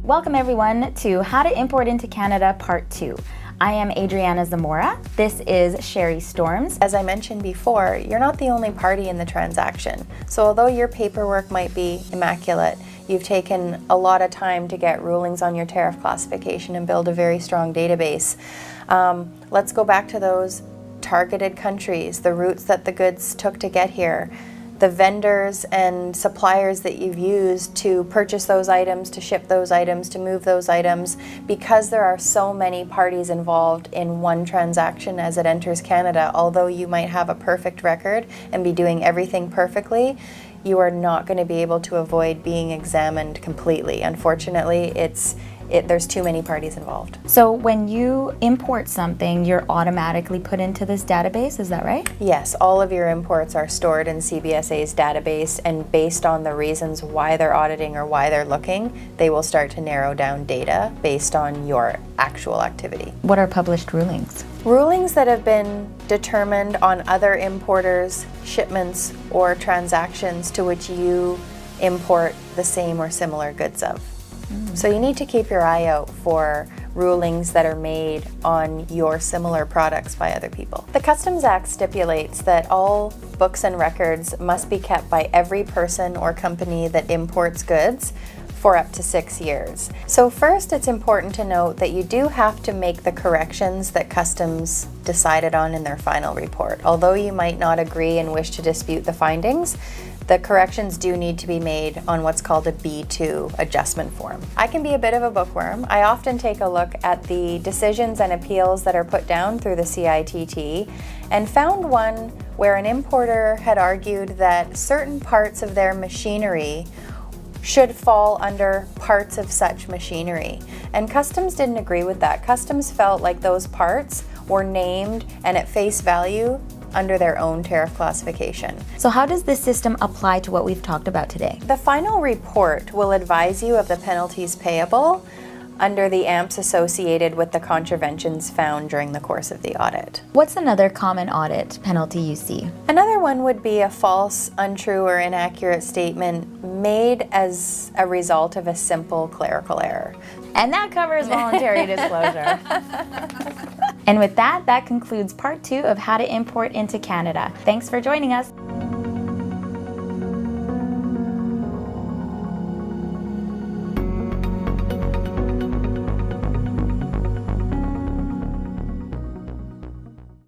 Welcome everyone to How to Import into Canada Part 2. I am Adriana Zamora. This is Sherry Storms. As I mentioned before, you're not the only party in the transaction. So although your paperwork might be immaculate, you've taken a lot of time to get rulings on your tariff classification and build a very strong database. Let's go back to those targeted countries, the routes that the goods took to get here, the vendors and suppliers that you've used to purchase those items, to ship those items, to move those items. Because there are so many parties involved in one transaction as it enters Canada, although you might have a perfect record and be doing everything perfectly, you are not going to be able to avoid being examined completely. Unfortunately, there's too many parties involved. So when you import something, you're automatically put into this database, is that right? Yes, all of your imports are stored in CBSA's database, and based on the reasons why they're auditing or why they're looking, they will start to narrow down data based on your actual activity. What are published rulings? Rulings that have been determined on other importers' shipments or transactions to which you import the same or similar goods of. So you need to keep your eye out for rulings that are made on your similar products by other people. The Customs Act stipulates that all books and records must be kept by every person or company that imports goods for up to 6 years. So first, it's important to note that you do have to make the corrections that Customs decided on in their final report. Although you might not agree and wish to dispute the findings, the corrections do need to be made on what's called a B2 adjustment form. I can be a bit of a bookworm. I often take a look at the decisions and appeals that are put down through the CITT and found one where an importer had argued that certain parts of their machinery should fall under parts of such machinery. And Customs didn't agree with that. Customs felt like those parts were named and at face value under their own tariff classification. So how does this system apply to what we've talked about today? The final report will advise you of the penalties payable under the AMPs associated with the contraventions found during the course of the audit. What's another common audit penalty you see? Another one would be a false, untrue, or inaccurate statement made as a result of a simple clerical error. And that covers voluntary disclosure. And with that, that concludes part 2 of How to Import into Canada. Thanks for joining us.